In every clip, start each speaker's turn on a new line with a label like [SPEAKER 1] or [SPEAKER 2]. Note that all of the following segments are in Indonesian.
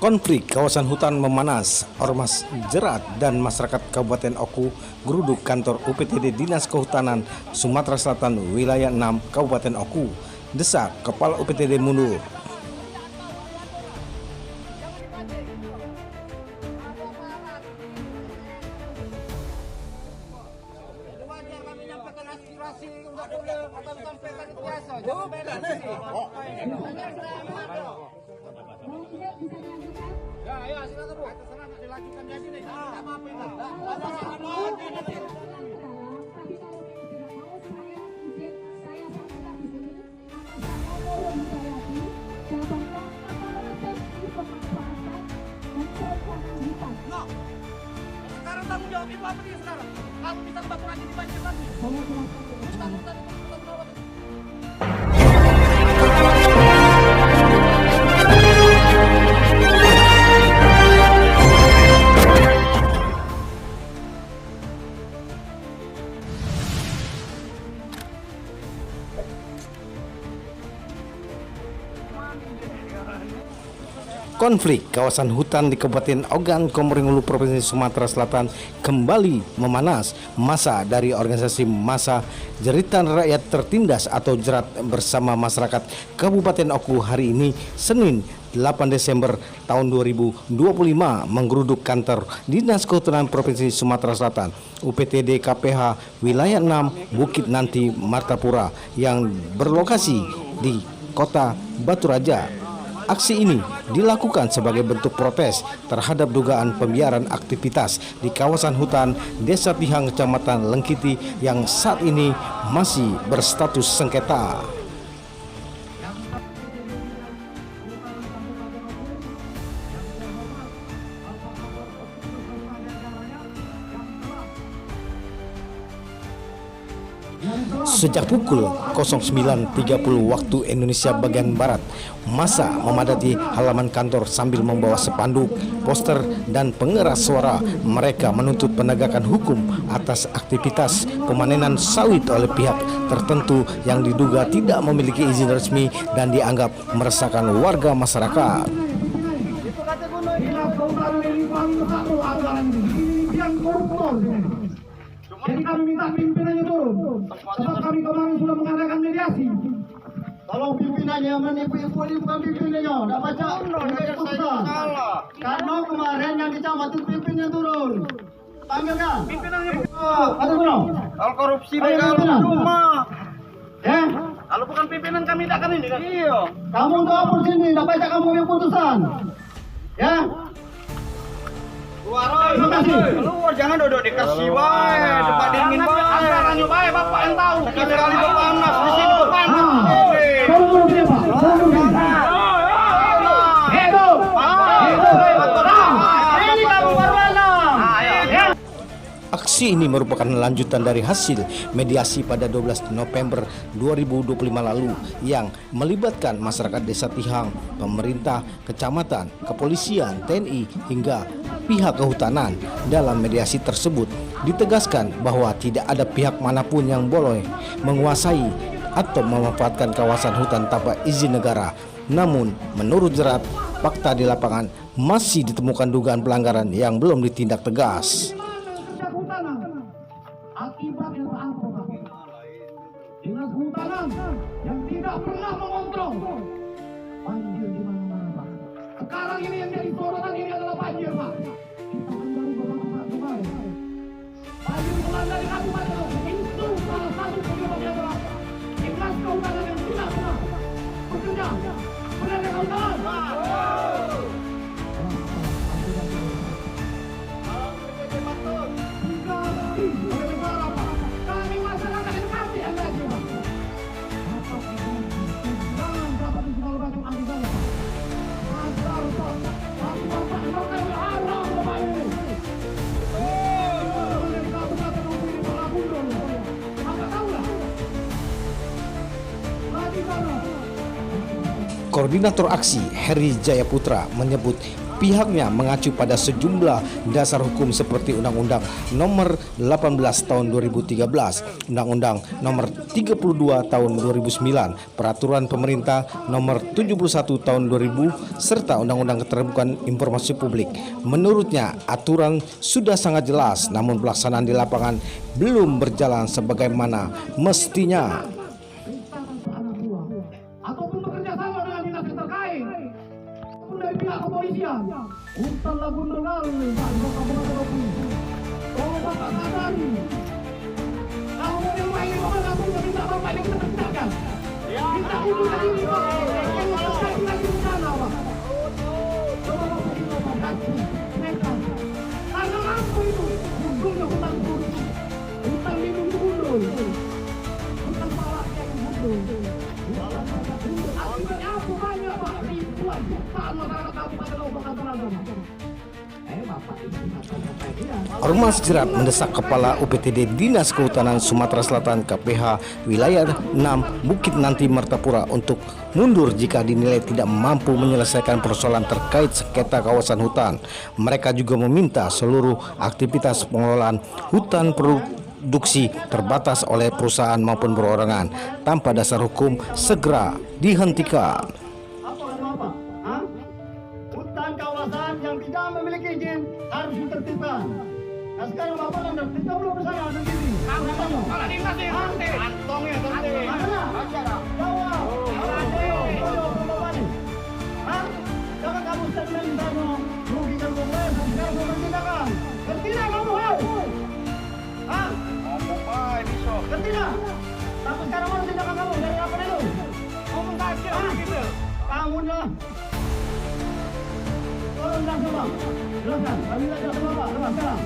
[SPEAKER 1] Konflik kawasan hutan memanas, ormas jerat dan masyarakat Kabupaten Oku geruduk kantor UPTD Dinas Kehutanan Sumatera Selatan wilayah 6 Kabupaten Oku. Desak Kepala UPTD mundur.
[SPEAKER 2] Ya, silakan Bu. Terserah dilanjutkan jadi nih. Enggak apa-apa ini. Sekarang tanggung jawab Ibu apa nih sekarang? Kamu bisa bantu lagi di banjir lagi. Hutan-hutan itu tanggung jawab.
[SPEAKER 1] Konflik kawasan hutan di Kabupaten Ogan Komering Ulu Provinsi Sumatera Selatan kembali memanas. Massa dari organisasi Massa Jeritan Rakyat Tertindas atau Jerat bersama masyarakat Kabupaten Oku hari ini Senin 8 Desember tahun 2025 menggeruduk kantor Dinas Kehutanan Provinsi Sumatera Selatan UPTD KPH wilayah 6 Bukit Nanti Martapura yang berlokasi di Kota Batu Raja. Aksi ini dilakukan sebagai bentuk protes terhadap dugaan pembiaran aktivitas di kawasan hutan Desa Tihang, Kecamatan Lengkiti yang saat ini masih berstatus sengketa. Sejak pukul 09.30 waktu Indonesia bagian Barat, massa memadati halaman kantor sambil membawa spanduk, poster, dan pengeras suara. Mereka menuntut penegakan hukum atas aktivitas pemanenan sawit oleh pihak tertentu yang diduga tidak memiliki izin resmi dan dianggap meresahkan warga masyarakat.
[SPEAKER 2] Jadi kami minta pimpinannya turun. Sebab kami kemarin sudah mengadakan mediasi. Kalau pimpinannya menipu-nipu ini bukan pimpinannya, tidak baca keputusan. Karena kemarin yang dicabut itu pimpinannya turun. Panggil kan? Pimpinannya ada belum?
[SPEAKER 3] Kalau korupsi kalau rumah.
[SPEAKER 2] Ya?
[SPEAKER 3] Kalau bukan pimpinan kami tidak akan ini kan? Iya.
[SPEAKER 2] Kamu untuk apa sini? Tidak baca kamu yang putusan. Ya?
[SPEAKER 3] Keluar, jangan duduk dikasih wae, depan dingin wae.
[SPEAKER 2] Anggarannya baik, Bapak yang tahu.
[SPEAKER 3] Sekali berpanas di sini berpanas.
[SPEAKER 1] Aksi ini merupakan lanjutan dari hasil mediasi pada 12 November 2025 lalu yang melibatkan masyarakat Desa Tihang, pemerintah, kecamatan, kepolisian, TNI, hingga pihak kehutanan. Dalam mediasi tersebut ditegaskan bahwa tidak ada pihak manapun yang boleh menguasai atau memanfaatkan kawasan hutan tanpa izin negara. Namun menurut Jerat, fakta di lapangan masih ditemukan dugaan pelanggaran yang belum ditindak tegas.
[SPEAKER 2] Akibat Dinas Kehutanan yang tidak pernah mengontrol banjir di mana-mana, Pak. Sekarang ini yang jadi sorotan ini adalah banjir, Pak. Kita kan baru beberapa kemarin. Banjir mulai dari kabupaten itu salah satu penyebabnya adalah Dinas Kehutanan yang tidak pernah bekerja. Benar ya kawan-kawan?
[SPEAKER 1] Koordinator aksi Heri Jayaputra menyebut Pihaknya mengacu pada sejumlah dasar hukum seperti Undang-Undang Nomor 18 Tahun 2013, Undang-Undang Nomor 32 Tahun 2009, Peraturan Pemerintah Nomor 71 Tahun 2000, serta Undang-Undang Keterbukaan Informasi Publik. Menurutnya, aturan sudah sangat jelas, namun pelaksanaan di lapangan belum berjalan sebagaimana mestinya.
[SPEAKER 2] Ataupun bekerja sama dengan dinas terkait, ataupun dari pihak kepolisian, hutan Lagun Rengal, tolong Bapak sadari, kalau mau yang main kemana pun minta Bapak ini kita kerjakan. Kita ibu dari ini Pak, yang terkait dengan di sana Pak. Coba Bapak ini Bapak kasih, nekat. Karena apa itu? Hukumnya hutan kursi, hutan lindung gundul, hutan palak yang gundul. Akibatnya apa banyak Pak? Ribuan jutaan masyarakat Kabupaten Lebak Banten. Bapak
[SPEAKER 1] Ormas Jerat mendesak Kepala UPTD Dinas Kehutanan Sumatera Selatan KPH Wilayah 6 Bukit Nanti Martapura untuk mundur jika dinilai tidak mampu menyelesaikan persoalan terkait sengketa kawasan hutan. Mereka juga meminta seluruh aktivitas pengelolaan hutan produksi terbatas oleh perusahaan maupun perorangan tanpa dasar hukum segera dihentikan.
[SPEAKER 2] Hutan kawasan yang tidak memiliki izin harus ditertibkan. Nah sekarang Bapak dan kita belum bisa sendiri. Kepala dinas ya, kantong ya, jangan kamu statement kamu merugikan kongres, sekarang kamu bertindakan. Bertindak kamu, bertindak. Tapi sekarang mana tindakan kamu dari apa dulu? Ngomong kacau gitu. Kamu dah. Tolong dah coba. Jelaskan. Kami dah jelaskan Bapak. Coba sekarang.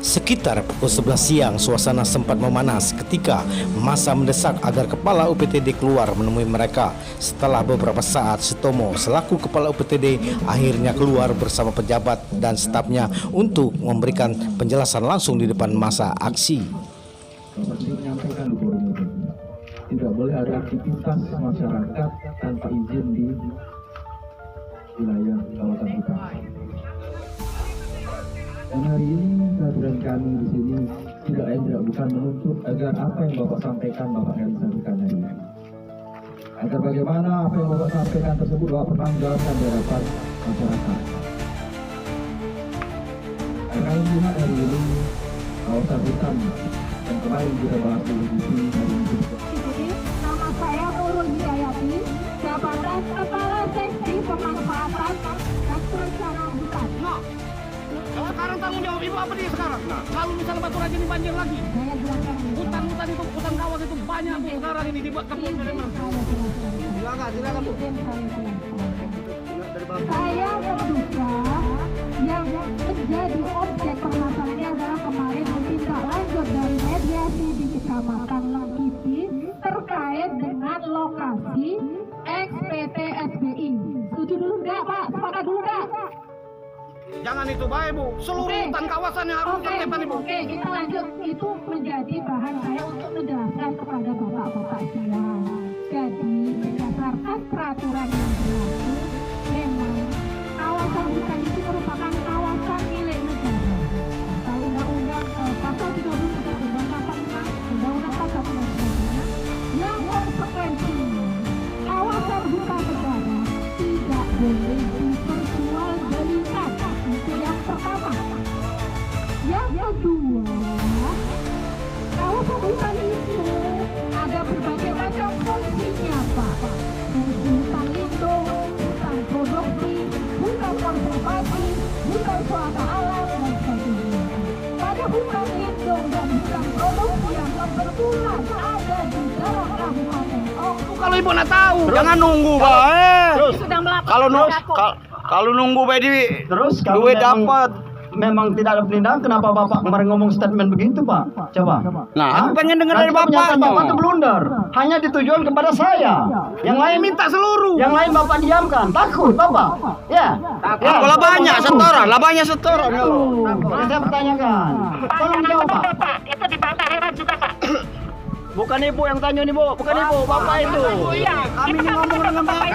[SPEAKER 1] Sekitar pukul 11 siang, suasana sempat memanas ketika massa mendesak agar Kepala UPTD keluar menemui mereka. Setelah beberapa saat, Sutomo selaku Kepala UPTD akhirnya keluar bersama pejabat dan stafnya untuk memberikan penjelasan langsung di depan massa aksi.
[SPEAKER 4] Menyampaikan di forum itu, tidak boleh ada aktivitas masyarakat tanpa izin di wilayah kawasan hutan. Dan hari ini kehadiran kami di sini tidak lain tidak bukan menuntut agar apa yang Bapak sampaikan Bapak realisasikan hari ini. Agar bagaimana apa yang Bapak sampaikan tersebut Bapak pertanggungjawabkan di hadapan masyarakat. Kami melihat hari ini kawasan hutan yang kemarin kita bahas di sini hari ini.
[SPEAKER 5] Nama saya Nurul Hidayati, jabatan Kepala Seksi Pemanfaatan dan Perencanaan Hutan.
[SPEAKER 2] Sekarang tanggung jawab Ibu apa dia sekarang? Kalau misalnya Batu Raja ini banjir lagi,
[SPEAKER 5] Saya jelaskan dulu.
[SPEAKER 2] hutan-hutan itu, hutan kawas itu banyak Bu sekarang ini dibuat kebun dari mana? Silakan Bu.
[SPEAKER 5] Izin saya menduga yang menjadi objek permasalahannya adalah kemarin tindak lanjut dari mediasi di Kecamatan Langkipi terkait dengan lokasi XPT SBI. Setuju dulu enggak Pak? Sepakat dulu enggak?
[SPEAKER 2] Jangan itu baik Bu, seluruh
[SPEAKER 5] Oke.
[SPEAKER 2] hutan kawasan yang harus ditertibkan Ibu.
[SPEAKER 5] Oke, kita lanjut. Itu menjadi bahan saya untuk menjelaskan kepada bapak-bapak sekalian. Jadi berdasarkan peraturan yang berlaku, memang kawasan hutan itu merupakan kawasan milik negara. Atau undang-undang pasal 33 undang-undang 45, undang-undang pasal 39, yang konsekuensinya kawasan hutan negara tidak boleh diperjualbelikan. Itu yang pertama. Yang kedua, kawasan hutan itu ada berbagai macam fungsinya Pak. Fungsi hutan lindung, hutan produksi, hutan konservasi, hutan wisata alam, dan sebagainya. Pada hutan lindung dan hutan produksi yang kebetulan ada di dalam kabupaten
[SPEAKER 2] Kalau Ibu nak tahu, jangan nunggu baik.
[SPEAKER 3] Terus
[SPEAKER 5] sudah melaporkan
[SPEAKER 3] kalau
[SPEAKER 5] kok.
[SPEAKER 3] kalau nunggu baik
[SPEAKER 4] Terus kalau
[SPEAKER 3] duit
[SPEAKER 4] memang-
[SPEAKER 3] dapat.
[SPEAKER 4] Memang tidak ada penindakan, kenapa Bapak kemarin ngomong statement begitu Pak? Coba.
[SPEAKER 3] Nah, aku pengen dengar dari
[SPEAKER 4] Nanti pernyataan
[SPEAKER 3] bapaknya.
[SPEAKER 4] Bapak itu blunder, hanya ditujukan kepada saya. Yang lain
[SPEAKER 2] minta seluruh.
[SPEAKER 4] yang lain Bapak diamkan, takut Bapak. Ya. Ya.
[SPEAKER 3] Lah banyak setoran, lah banyak setoran.
[SPEAKER 4] Takut. Saya pertanyakan. Tolong jawab Pak.
[SPEAKER 5] Itu dibantah heran juga Pak.
[SPEAKER 3] Bukan ibu yang tanya nih bu, bukan ibu, bapak itu. Kami ini ngomong dengan bapak.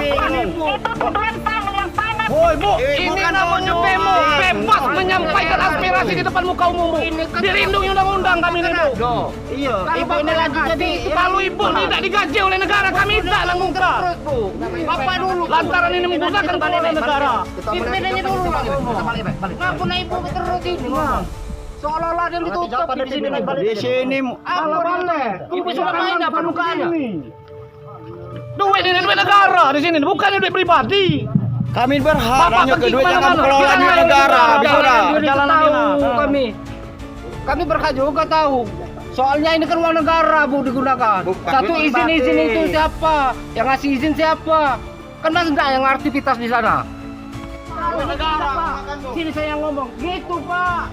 [SPEAKER 3] Bukan ibu.
[SPEAKER 5] Itu tuduhan kamu yang sangat.
[SPEAKER 3] Woi bu, ini namanya bemo, bebas menyampaikan aspirasi di depan muka umum bu. Dilindungi undang-undang kami ini bu.
[SPEAKER 2] Iya,
[SPEAKER 3] Kalau
[SPEAKER 2] ibu ini lagi jadi
[SPEAKER 3] kalau ibu tidak digaji oleh negara, kami tidak langgung keras.
[SPEAKER 2] Bapak dulu.
[SPEAKER 3] Lantaran ini menggunakan keuangan negara.
[SPEAKER 2] Pimpinannya dulu lah ngomong. Ngaku naik ibu terus ini ngomong. Seolah-olah dia ditutup
[SPEAKER 3] Di sini naik balik. Di sini.
[SPEAKER 2] Apa boleh? Ibu sudah main apa mukanya?
[SPEAKER 3] Duit ini duit negara di sini, bukan duit pribadi.
[SPEAKER 2] Kami berhak
[SPEAKER 3] Bapak
[SPEAKER 2] hanya
[SPEAKER 3] pergi
[SPEAKER 2] kedua jangan
[SPEAKER 3] kemana-mana.
[SPEAKER 2] mengelola
[SPEAKER 3] Kita
[SPEAKER 2] duit
[SPEAKER 3] tahu
[SPEAKER 2] negara.
[SPEAKER 3] juga,
[SPEAKER 2] Biarlah.
[SPEAKER 3] perjalanan kita.
[SPEAKER 2] Kami berhak juga tahu. Soalnya ini kan uang negara bu digunakan. Satu izin itu siapa? Yang ngasih izin siapa? Kan mas enggak yang aktivitas di sana. Sini saya yang ngomong. Gitu pak.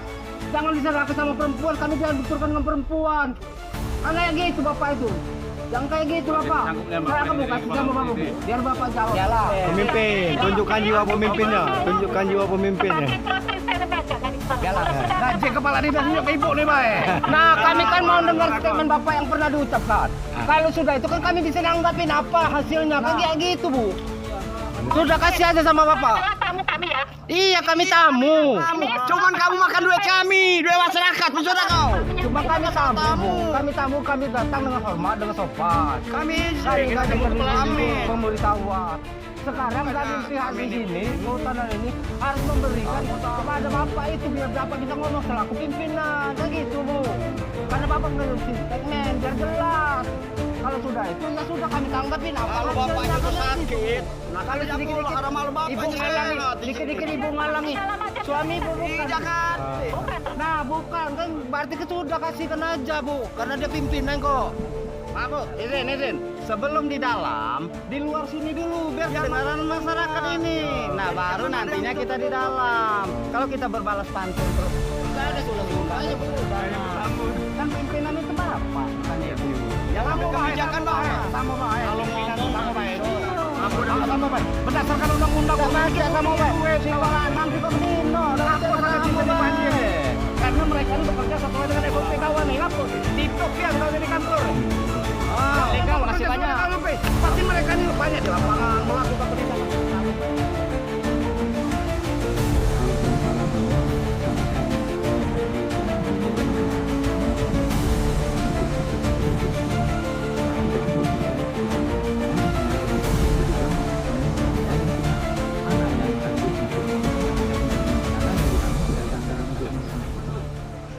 [SPEAKER 2] Jangan diserahkan sama perempuan. Kami jangan benturkan dengan perempuan. Karena yang gitu bapak itu. Jangan kayak gitu bapak. Saya akan kasih sama bapak bu. Biar bapak jawab.
[SPEAKER 3] Pemimpin, tunjukkan jiwa pemimpinnya, tunjukkan jiwa pemimpinnya. Gaji kepala dinas ke ibu nih baik.
[SPEAKER 2] Nah kami kan mau dengar statement bapak yang pernah diucapkan. Kalau sudah itu kan kami bisa nanggapin apa hasilnya. Kan kayak gitu bu. Sudah kasih aja sama bapak.
[SPEAKER 5] Tamu kami ya.
[SPEAKER 2] Iya kami tamu.
[SPEAKER 3] Cuman kamu makan duit kami, duit masyarakat, maksudnya kau.
[SPEAKER 2] Cuma kami tamu bu. Kami tamu kami datang dengan hormat dengan sopan.
[SPEAKER 3] Kami
[SPEAKER 2] Kami nggak dengar
[SPEAKER 3] kami.
[SPEAKER 2] pemberitahuan. Sekarang kami pihak di sini, kehutanan ini harus memberikan kepada bapak itu biar bapak bisa ngomong selaku pimpinan, kan gitu bu. Karena bapak ngelusin statement biar jelas. Kalau sudah itu ya sudah kami tanggapin apa.
[SPEAKER 3] Kalau bapaknya itu sakit,
[SPEAKER 2] Nah kalau sedikit-dikit
[SPEAKER 3] ada malu bapak.
[SPEAKER 2] ibu ngalangi, dikit-dikit ibu ngalangi. Suami ibu bukan. Nah bukan kan berarti kita sudah kasihkan aja bu, karena dia pimpinan kok. Pak bu, izin. Sebelum di dalam, di luar sini dulu biar kedengaran masyarakat ini. Nah baru nantinya kita di dalam. Kalau kita berbalas pantun terus, nggak ada sudah-sudahnya bu. Kan pimpinan itu bapak, bukan ibu. Jangan mau kebijakan baik. Sama baik. Kalau ngomong sama baik. Sama baik. Berdasarkan undang-undang lagi sama baik. Silakan nanti pemino. Apa salah kita dipanggil? Karena mereka ini bekerja sesuai dengan SOP kawan nih. Apa? Tiktok yang kalau di kantor. Legal masih banyak. Pasti mereka ini banyak di lapangan melakukan penindakan.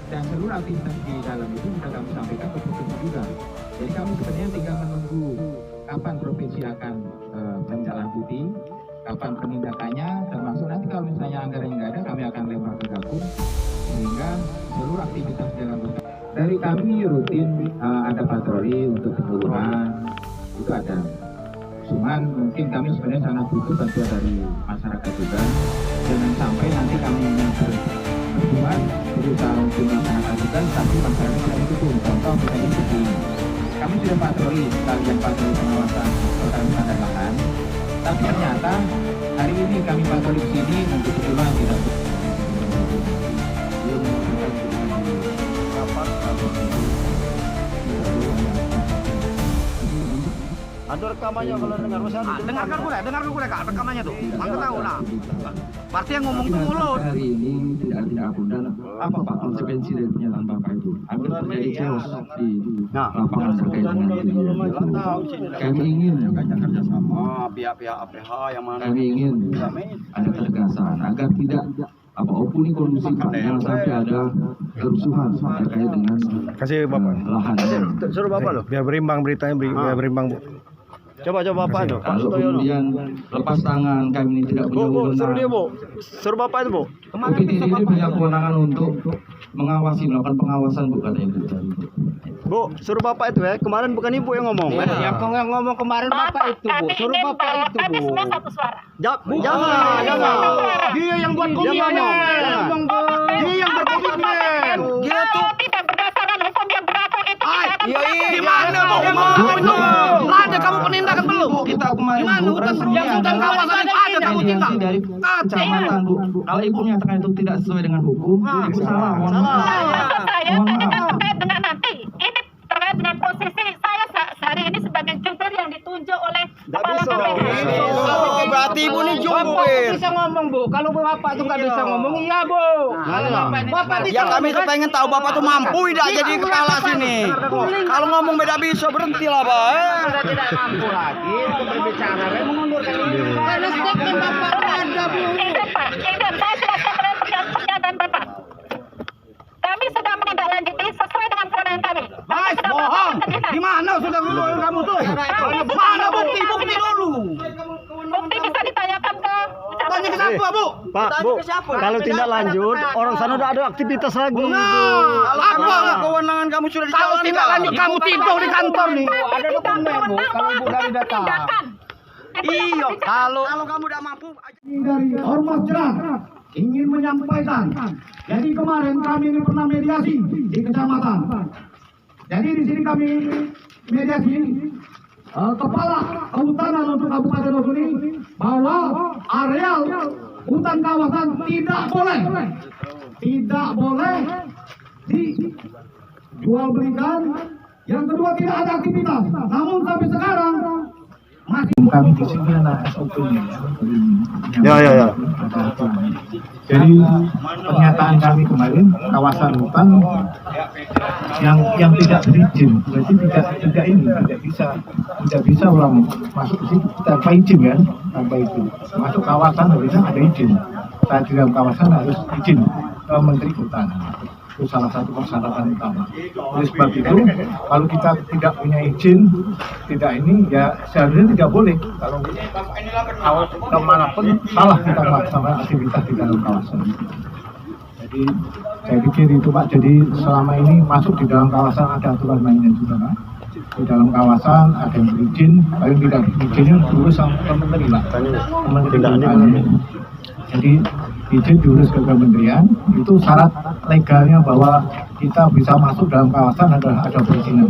[SPEAKER 4] Dan seluruh aktivitas di dalam itu sudah kami sampaikan ke provinsi juga. Jadi kami sebenarnya tinggal menunggu kapan provinsi akan menindaklanjuti, kapan penindakannya, termasuk nanti kalau misalnya anggaran nggak ada, kami akan lempar ke Gakum, sehingga seluruh aktivitas dalam dari kami rutin ada patroli untuk penyuluhan, itu ada. Cuman mungkin kami sebenarnya sangat butuh bantuan dari masyarakat juga. Jangan sampai nanti kami berbuat berusaha untuk melaksanakan tugas, tapi masyarakat tidak mendukung. Contoh misalnya seperti ini. Kami sudah patroli, sekalian patroli pengawasan hutan dan lahan. Tapi ternyata hari ini kami patroli di sini untuk penyuluhan tidak.
[SPEAKER 3] Ada rekamannya kalau dengar dengarkan boleh kak rekamannya tuh. Maka tahu nah. Berarti yang ngomong itu mulut.
[SPEAKER 4] Hari ini tidak ada akundan apa pak konsekuensi dari pernyataan bapak itu. Hampir terjadi chaos di lapangan terkait dengan kejadian itu. Kami ingin
[SPEAKER 3] kerjasama pihak-pihak APH yang mana.
[SPEAKER 4] kami ingin ada ketegasan agar tidak apapun ini kondusif jangan sampai ada kerusuhan terkait dengan
[SPEAKER 1] Kasih bapak.
[SPEAKER 4] lahan.
[SPEAKER 3] Suruh bapak loh.
[SPEAKER 1] Biar berimbang beritanya, biar berimbang bu.
[SPEAKER 3] Coba bapak tuh. Pak
[SPEAKER 4] Kalau
[SPEAKER 3] Sutoyo.
[SPEAKER 4] kemudian lepas tangan kami ini tidak punya
[SPEAKER 3] Bu, suruh dia
[SPEAKER 4] wewenang.
[SPEAKER 3] bu. Suruh bapak itu bu.
[SPEAKER 4] UPT ini punya kewenangan untuk mengawasi, melakukan pengawasan bu katanya bu.
[SPEAKER 3] Bu, suruh bapak itu ya. Kemarin bukan ibu yang ngomong.
[SPEAKER 2] Yang ngomong kemarin bapak itu bu, suruh bapak itu bu.
[SPEAKER 5] Semua satu suara.
[SPEAKER 3] Jangan.
[SPEAKER 2] Dia yang buat komitmen. Dia yang berkomitmen.
[SPEAKER 3] Dia tuh.
[SPEAKER 5] Tidak berdasarkan hukum yang berlaku itu.
[SPEAKER 3] Iya. Gimana bu? Ada kamu penindakan belum?
[SPEAKER 4] Kita kemarin
[SPEAKER 3] Gimana
[SPEAKER 4] bu,
[SPEAKER 3] hutan
[SPEAKER 4] resminya
[SPEAKER 3] yang hutan
[SPEAKER 4] adalah
[SPEAKER 3] kawasan itu ada kamu tinggal.
[SPEAKER 4] dari kecamatan bu. Kalau ibu menyatakan itu tidak sesuai dengan hukum, ibu salah. Mohon maaf.
[SPEAKER 5] Saya
[SPEAKER 4] Mohon
[SPEAKER 5] ini
[SPEAKER 4] maaf.
[SPEAKER 5] terkait dengan nanti. Ini terkait dengan proses kami sebagai jubir yang ditunjuk oleh kepala KPK.
[SPEAKER 3] Oh, berarti ibu ini jubir.
[SPEAKER 6] Bisa ngomong Bu, kalau bapak tuh nggak bisa ngomong, iya Bu. Bapak
[SPEAKER 3] Ya kami tuh pengen tahu bapak tuh mampu tidak jadi kepala sini. Kalau ngomong beda bisa berhentilah Pak.
[SPEAKER 6] sudah tidak mampu lagi untuk berbicara, saya mengundurkan diri. Karena statement bapak ada Bu.
[SPEAKER 5] Izin Pak, izin saya silakan pernyataan Bapak. Kami sudah menindaklanjuti sesuai dengan kewenangan kami.
[SPEAKER 6] Mas, bohong. Di mana sudah kamu tuh? Mana bukti dulu?
[SPEAKER 5] Bukti bisa ditanyakan ke
[SPEAKER 6] Tanya ke siapa Bu?
[SPEAKER 3] Pak, Bu, kalau tindak lanjut orang sana udah ada aktivitas lagi.
[SPEAKER 6] Apa
[SPEAKER 3] kewenangan kamu sudah
[SPEAKER 6] kalau
[SPEAKER 3] dijalankan?
[SPEAKER 6] tidak lanjut kamu tidur di kantor nih.
[SPEAKER 5] Ada dokumen Bu, kalau Ibu dari data.
[SPEAKER 3] Iya, kalau kamu udah mampu.
[SPEAKER 2] Dari Ormas Jerat ingin menyampaikan. Jadi kemarin kami ini pernah mediasi di kecamatan. Jadi di sini kami mediasi kepala kehutanan untuk Kabupaten Oku ini bahwa areal hutan kawasan tidak boleh dijual belikan. Yang kedua tidak ada aktivitas. Namun sampai sekarang masih
[SPEAKER 4] Kami di sini anak SOP-nya.
[SPEAKER 3] Ya.
[SPEAKER 4] Jadi pernyataan kami kemarin kawasan hutan yang tidak berizin, berarti tidak bisa orang masuk ke situ tanpa izin kan, tanpa izin. Masuk kawasan harusnya ada izin. Saat di dalam kawasan harus izin ke Menteri Hutan. Itu salah satu persyaratan utama. Oleh sebab itu, kalau kita tidak punya izin, tidak ini, ya seharusnya tidak boleh. Kalau kemanapun salah kita melaksanakan aktivitas di dalam kawasan. Jadi saya pikir itu Pak. Jadi selama ini masuk di dalam kawasan ada aturan mainnya juga Pak. Di dalam kawasan ada yang berizin, paling tidak izinnya diurus sama Menteri Pak. Menteri Hutan. Jadi izin diurus ke kementerian, itu syarat legalnya bahwa kita bisa masuk dalam kawasan adalah ada perizinan.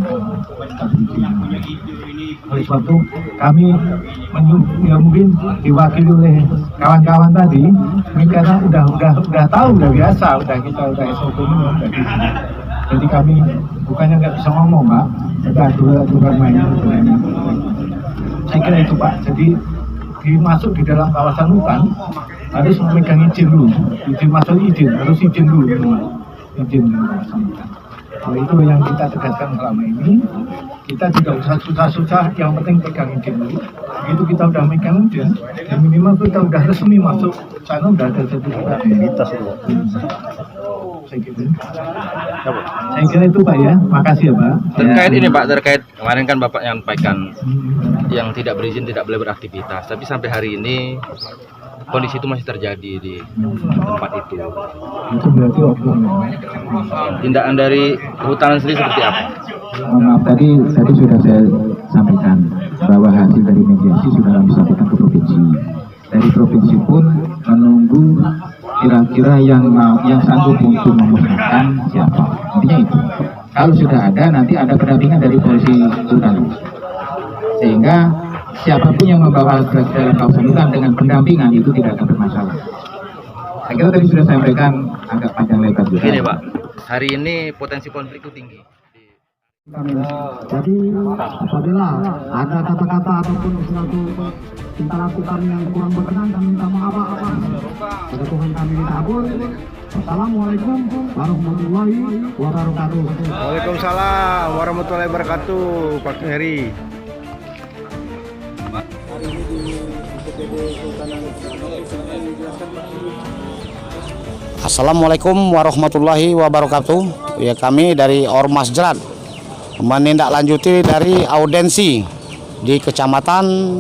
[SPEAKER 4] Oleh sebab itu kami ya mungkin diwakili oleh kawan-kawan tadi, ini karena udah tahu, udah biasa, kita udah SOP ini udah gitu. Jadi kami bukannya nggak bisa ngomong Pak, ada aturan mainnya. Saya kira itu Pak. Jadi dimasuk di dalam kawasan hutan harus memegang izin dulu. Izin masuk harus izin dulu. Izin di kawasan hutan. Kalau itu yang kita tegaskan selama ini, kita tidak usah susah-susah, yang penting pegang izin dulu. Begitu kita udah megang izin, yang minimal kita udah resmi masuk sana, udah ada sertifikat. Saya kira itu Pak ya, makasih ya Pak.
[SPEAKER 7] Terkait ini Pak, terkait kemarin kan Bapak nyampaikan yang tidak berizin tidak boleh beraktivitas, tapi sampai hari ini kondisi itu masih terjadi di tempat itu.
[SPEAKER 4] Itu berarti oknum.
[SPEAKER 7] Tindakan dari kehutanan sendiri seperti apa?
[SPEAKER 8] Maaf, tadi sudah saya sampaikan bahwa hasil dari mediasi sudah kami sampaikan ke provinsi. Dari provinsi pun menunggu kira-kira yang sanggup untuk memusnahkan siapa. Intinya itu. Kalau sudah ada, nanti ada pendampingan dari polisi hutan. Sehingga siapapun yang membawa ke dalam kawasan hutan dengan pendampingan itu tidak akan bermasalah. Saya kira tadi sudah saya sampaikan agak panjang lebar juga.
[SPEAKER 7] Gini Pak, hari ini potensi konflik itu tinggi.
[SPEAKER 2] Jadi apabila ada kata-kata ataupun suatu tingkah laku kami yang kurang berkenan, kami minta maaf pada Tuhan kami dikabul. Assalamualaikum warahmatullahi wabarakatuh.
[SPEAKER 1] Waalaikumsalam warahmatullahi wabarakatuh, Pak Heri.
[SPEAKER 9] Assalamualaikum warahmatullahi wabarakatuh. Ya, kami dari Ormas Jerat menindaklanjuti dari audensi di Kecamatan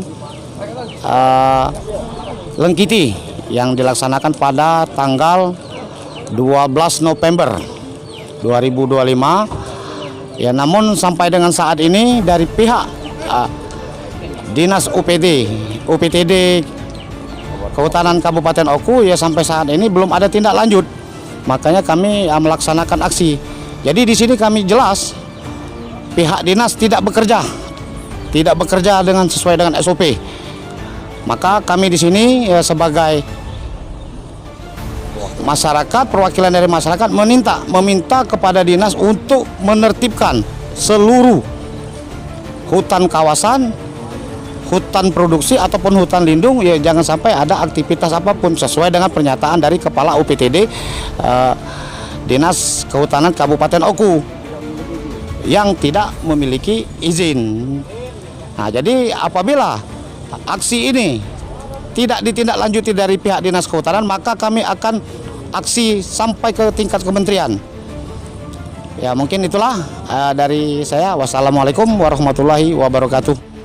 [SPEAKER 9] Lengkiti yang dilaksanakan pada tanggal 12 November 2025. Ya, namun sampai dengan saat ini dari pihak Dinas UPTD Kehutanan Kabupaten Oku ya sampai saat ini belum ada tindak lanjut. Makanya kami melaksanakan aksi. Jadi di sini kami jelas pihak dinas tidak bekerja dengan sesuai dengan SOP. Maka kami di sini ya, sebagai masyarakat, perwakilan dari masyarakat meminta kepada dinas untuk menertibkan seluruh hutan kawasan, hutan produksi ataupun hutan lindung, ya jangan sampai ada aktivitas apapun sesuai dengan pernyataan dari Kepala UPTD Dinas Kehutanan Kabupaten Oku yang tidak memiliki izin. Nah, jadi apabila aksi ini tidak ditindaklanjuti dari pihak Dinas Kehutanan, maka kami akan aksi sampai ke tingkat kementerian. Ya, mungkin itulah dari saya. Wassalamualaikum warahmatullahi wabarakatuh.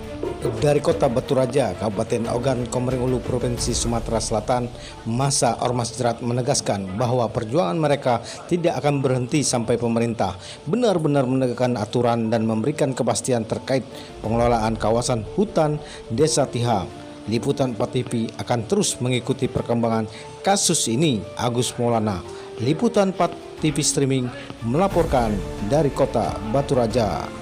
[SPEAKER 1] Dari Kota Batu Raja, Kabupaten Ogan Komering Ulu, Provinsi Sumatera Selatan, Masa Ormas Jerat menegaskan bahwa perjuangan mereka tidak akan berhenti sampai pemerintah benar-benar menegakkan aturan dan memberikan kepastian terkait pengelolaan kawasan hutan Desa Tihang. Liputan 4 TV akan terus mengikuti perkembangan kasus ini. Agus Maulana, Liputan 4 TV Streaming melaporkan dari Kota Batu Raja.